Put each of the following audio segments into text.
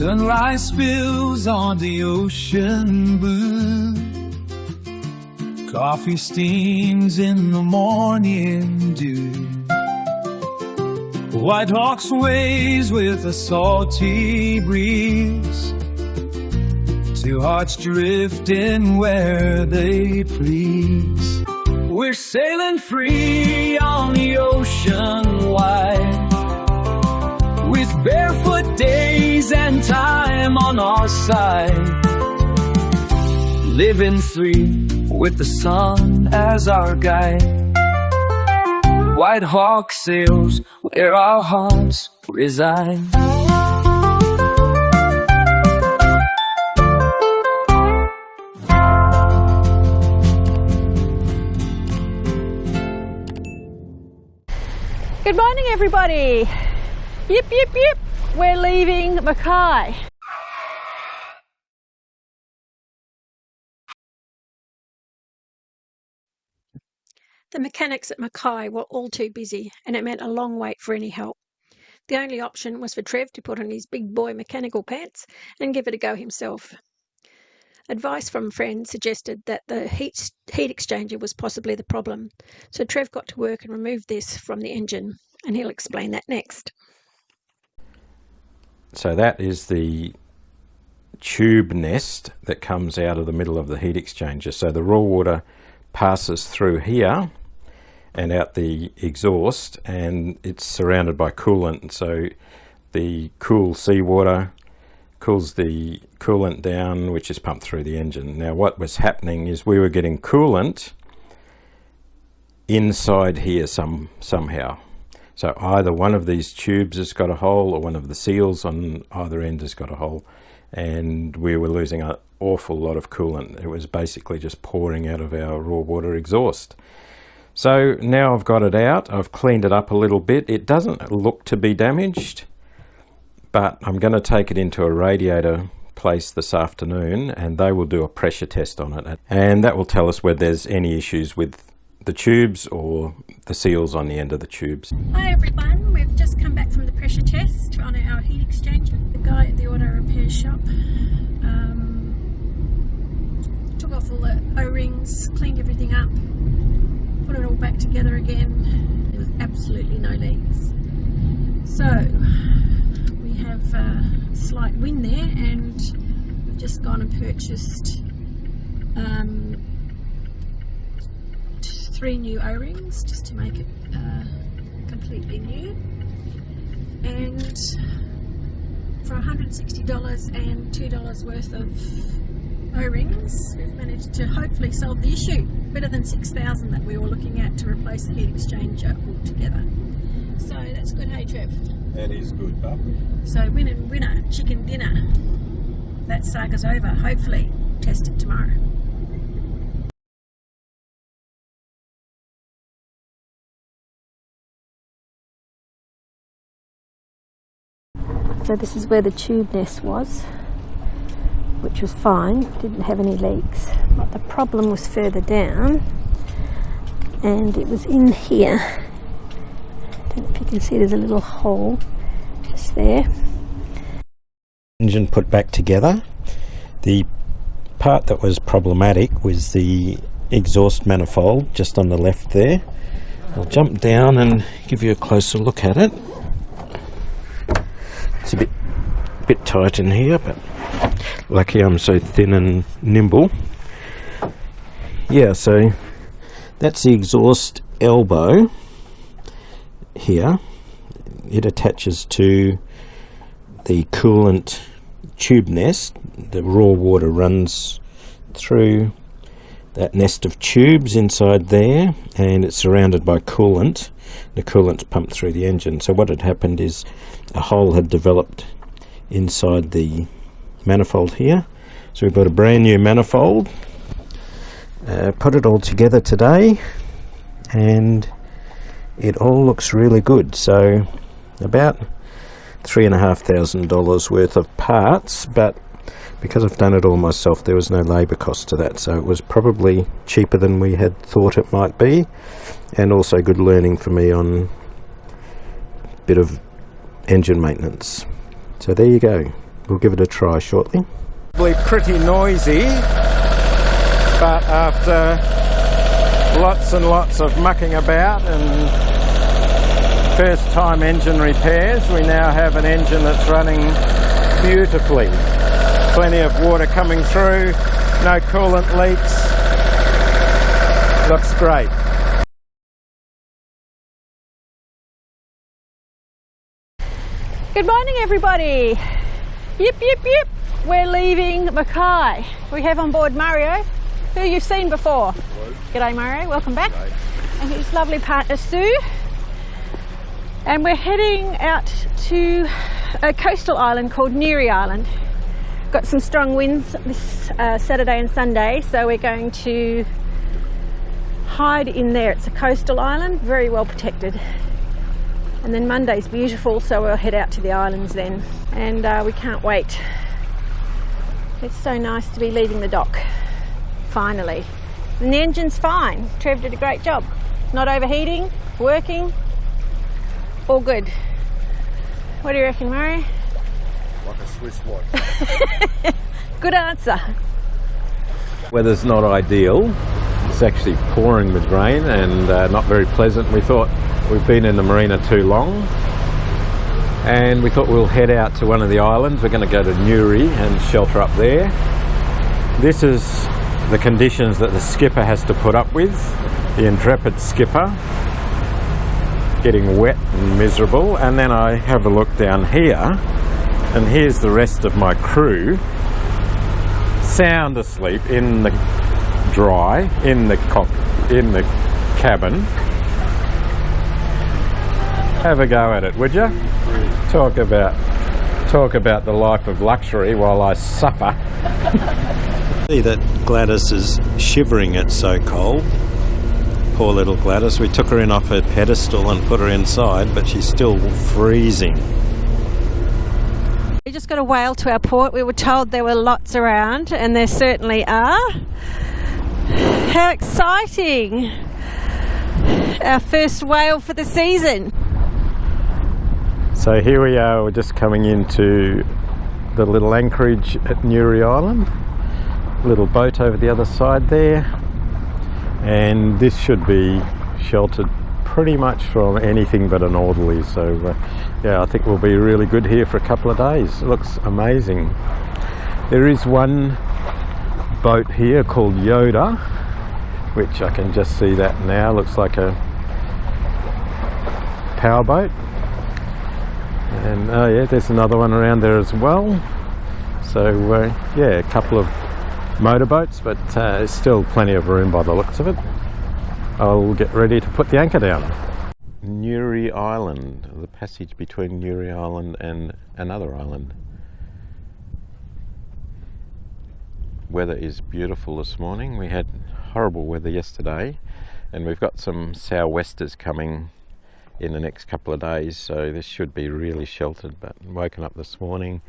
Sunrise spills on the ocean blue. Coffee steams in the morning dew. WhiteHawk sways with a salty breeze. Two hearts drifting where they please. We're sailing free on the ocean wide, with barefoot days and time on our side. Living free with the sun as our guide. WhiteHawk sails where our hearts reside. Good morning, everybody. Yip, yip, yip. We're leaving Mackay. The mechanics at Mackay were all too busy, and it meant a long wait for any help. The only option was for Trev to put on his big boy mechanical pants and give it a go himself. Advice from friends suggested that the heat exchanger was possibly the problem, so Trev got to work and removed this from the engine, and he'll explain that next. So that is the tube nest that comes out of the middle of the heat exchanger. So the raw water passes through here and out the exhaust, and it's surrounded by coolant. So the cool seawater cools the coolant down, which is pumped through the engine. Now what was happening is we were getting coolant inside here somehow. So either one of these tubes has got a hole, or one of the seals on either end has got a hole, and we were losing an awful lot of coolant. It was basically just pouring out of our raw water exhaust. So now I've got it out, I've cleaned it up a little bit. It doesn't look to be damaged, but I'm going to take it into a radiator place this afternoon, and they will do a pressure test on it, and that will tell us whether there's any issues with the tubes or the seals on the end of the tubes. Hi everyone, we've just come back from the pressure test on our heat exchanger. The guy at the auto repair shop took off all the O-rings, cleaned everything up, put it all back together again. There was absolutely no leaks. So we have a slight wind there, and we've just gone and purchased 3 new O-rings just to make it completely new, and for $160 and $2 worth of O-rings we've managed to hopefully solve the issue. Better than $6,000 that we were looking at to replace the heat exchanger altogether. So that's good, hey Trev? That is good, bub. So winner, chicken dinner. That saga's over, hopefully. Test it tomorrow. So this is where the tube nest was, which was fine, didn't have any leaks. But the problem was further down, and it was in here. I don't know if you can see, there's a little hole just there. Engine put back together. The part that was problematic was the exhaust manifold just on the left there. I'll jump down and give you a closer look at it. It's a bit tight in here, but lucky I'm so thin and nimble. Yeah, so that's the exhaust elbow here. It attaches to the coolant tube nest. The raw water runs through that nest of tubes inside there, and it's surrounded by coolant. The coolant's pumped through the engine. So what had happened is a hole had developed inside the manifold here. So we bought a brand new manifold, put it all together today, and it all looks really good. So about $3,500 worth of parts, but because I've done it all myself, there was no labour cost to that, so it was probably cheaper than we had thought it might be, and also good learning for me on a bit of engine maintenance. So there you go, we'll give it a try shortly. Pretty noisy, but after lots and lots of mucking about and first time engine repairs, we now have an engine that's running beautifully. Plenty of water coming through, no coolant leaks, looks great. Good morning, everybody. Yip, yip, yip. We're leaving Mackay. We have on board Mario, who you've seen before. Hello. G'day, Mario. Welcome back. G'day. And his lovely partner, Sue. And we're heading out to a coastal island called Nuri Island. Got some strong winds this Saturday and Sunday, so we're going to hide in there. It's a coastal island, very well protected. And then Monday's beautiful, so we'll head out to the islands then. And we can't wait. It's so nice to be leaving the dock, finally. And the engine's fine. Trev did a great job. Not overheating, working, all good. What do you reckon, Murray? Like a Swiss watch. Good answer. Weather's not ideal. It's actually pouring with rain and not very pleasant. We thought we've been in the marina too long, and we thought we'll head out to one of the islands. We're going to go to Nuri and shelter up there. This is the conditions that the skipper has to put up with, the intrepid skipper, getting wet and miserable. And then I have a look down here, and here's the rest of my crew, sound asleep in the dry, in the cabin. Have a go at it, would you? Talk about the life of luxury while I suffer. See that Gladys is shivering, it's so cold. Poor little Gladys. We took her in off her pedestal and put her inside, but she's still freezing. We just got a whale to our port. We were told there were lots around, and there certainly are. How exciting! Our first whale for the season. So here we are, we're just coming into the little anchorage at Nuri Island. Little boat over the other side there. And this should be sheltered pretty much from anything but a northerly. So yeah, I think we'll be really good here for a couple of days. It looks amazing. There is one boat here called Yoda, which I can just see that now. Looks like a powerboat. And oh yeah, there's another one around there as well. So yeah, a couple of motorboats, but there's still plenty of room by the looks of it. I'll get ready to put the anchor down. Nuri Island, the passage between Nuri Island and another island. Weather is beautiful this morning. We had horrible weather yesterday, and we've got some sou'westers coming in the next couple of days, so this should be really sheltered. But woken up this morning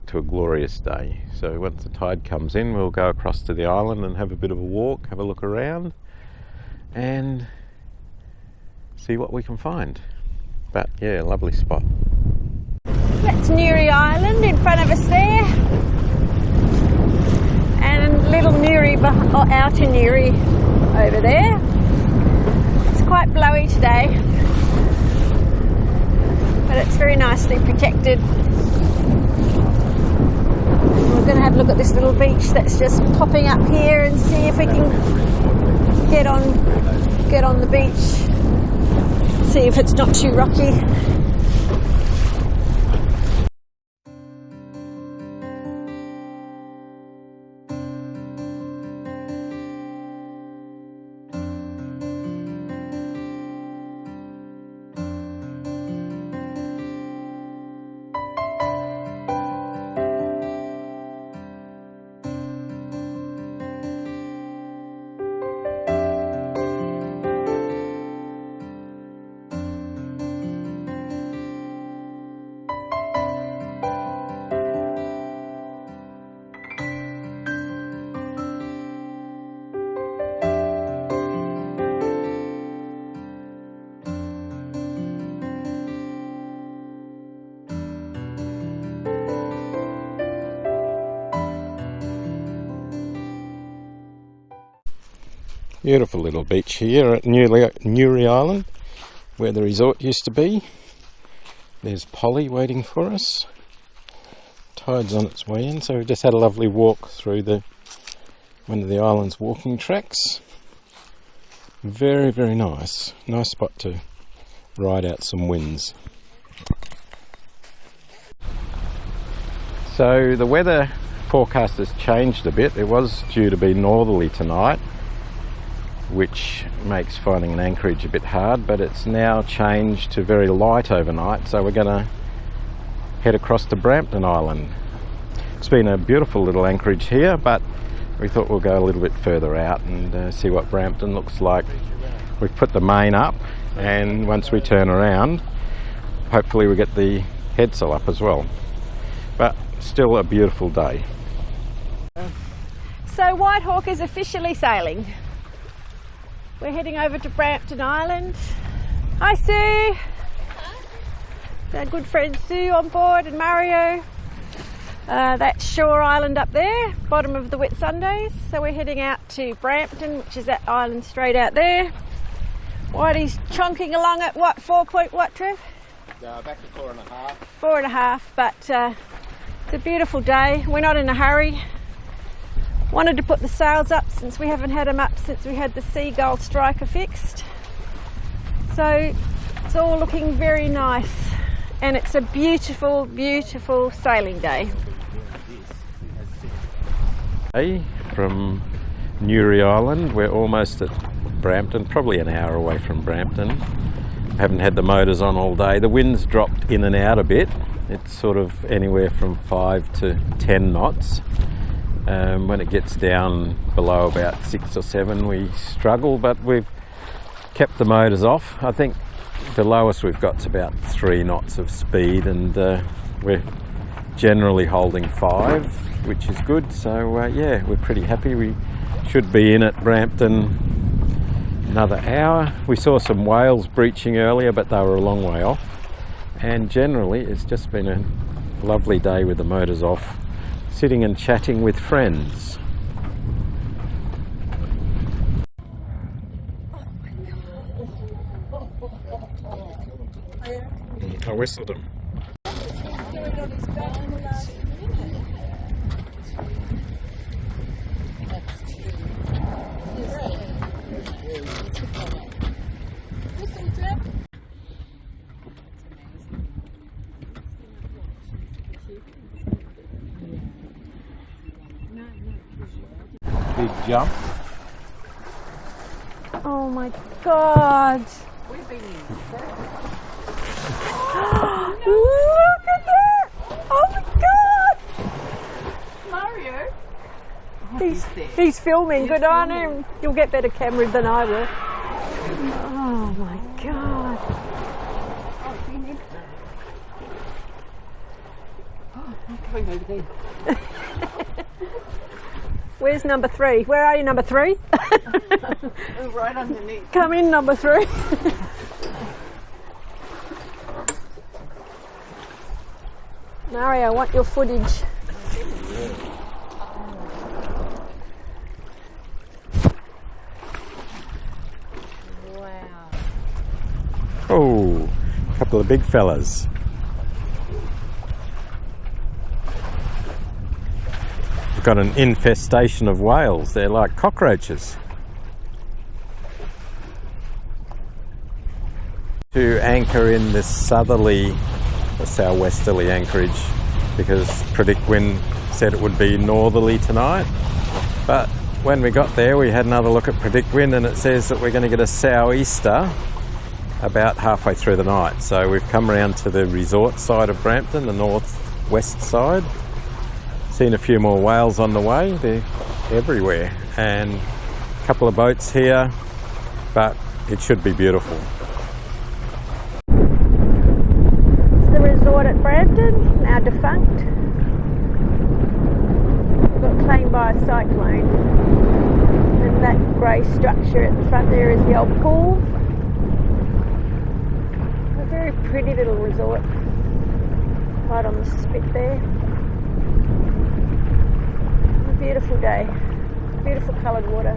to a glorious day. So once the tide comes in, we'll go across to the island and have a bit of a walk, have a look around and see what we can find. But yeah, lovely spot. That's Nuri Island in front of us there, and little Nuri, or outer Nuri over there. It's quite blowy today, but it's very nicely protected. We're going to have a look at this little beach that's just popping up here and see if we can get on the beach, see if it's not too rocky. Beautiful little beach here at Nuri Island, where the resort used to be. There's Polly waiting for us. Tide's on its way in, so we've just had a lovely walk through one of the island's walking tracks. Very, very nice. Nice spot to ride out some winds. So the weather forecast has changed a bit. It was due to be northerly tonight, which makes finding an anchorage a bit hard, but it's now changed to very light overnight, so we're going to head across to Brampton Island. It's been a beautiful little anchorage here, but we thought we'll go a little bit further out and see what Brampton looks like. We've put the main up, and once we turn around, hopefully we get the headsail up as well. But still a beautiful day. So Whitehawk is officially sailing. We're heading over to Brampton Island. Hi Sue! It's our good friend Sue on board, and Mario. That's Shore Island up there, bottom of the Whitsundays. So we're heading out to Brampton, which is that island straight out there. Whitey's chonking along at what, 4 point what, Trev? Back to 4.5. 4.5, but it's a beautiful day. We're not in a hurry. Wanted to put the sails up since we haven't had them up since we had the Seagull striker fixed. So it's all looking very nice, and it's a beautiful, beautiful sailing day. Hey, from Nuri Island, we're almost at Brampton, probably an hour away from Brampton. Haven't had the motors on all day. The wind's dropped in and out a bit. It's sort of anywhere from 5 to 10 knots. When it gets down below about 6 or 7 we struggle, but we've kept the motors off. I think the lowest we've got is about 3 knots of speed, and we're generally holding 5, which is good. So yeah, we're pretty happy. We should be in at Brampton another hour. We saw some whales breaching earlier, but they were a long way off, and generally it's just been a lovely day with the motors off, sitting and chatting with friends. I whistled him. Big jump. Oh my God! We've been in Look at that! Oh my God! Mario. He's filming. Good on him. You'll get better camera than I will. Oh my God! I'm coming over there. Where's number 3? Where are you, number 3? Right underneath. Come in, number 3. Mario, I want your footage. Wow. Oh, a couple of big fellas. We've got an infestation of whales. They're like cockroaches. To anchor in this southerly or southwesterly anchorage, because Predict Wind said it would be northerly tonight, but when we got there we had another look at Predict Wind and it says that we're going to get a sou'easter about halfway through the night. So we've come around to the resort side of Brampton, the northwest side. Seen a few more whales on the way. They're everywhere, and a couple of boats here, but it should be beautiful. It's the resort at Brampton, now defunct. Got claimed by a cyclone, and that grey structure at the front there is the old pool. A very pretty little resort, right on the spit there. Beautiful day, beautiful coloured water.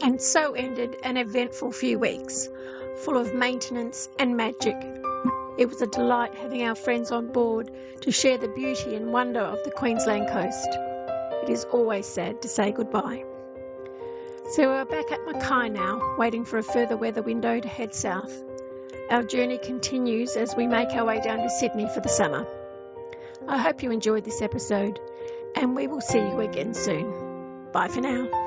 And so ended an eventful few weeks, full of maintenance and magic. It was a delight having our friends on board to share the beauty and wonder of the Queensland coast. It is always sad to say goodbye. So we're back at Mackay now, waiting for a further weather window to head south. Our journey continues as we make our way down to Sydney for the summer. I hope you enjoyed this episode, and we will see you again soon. Bye for now.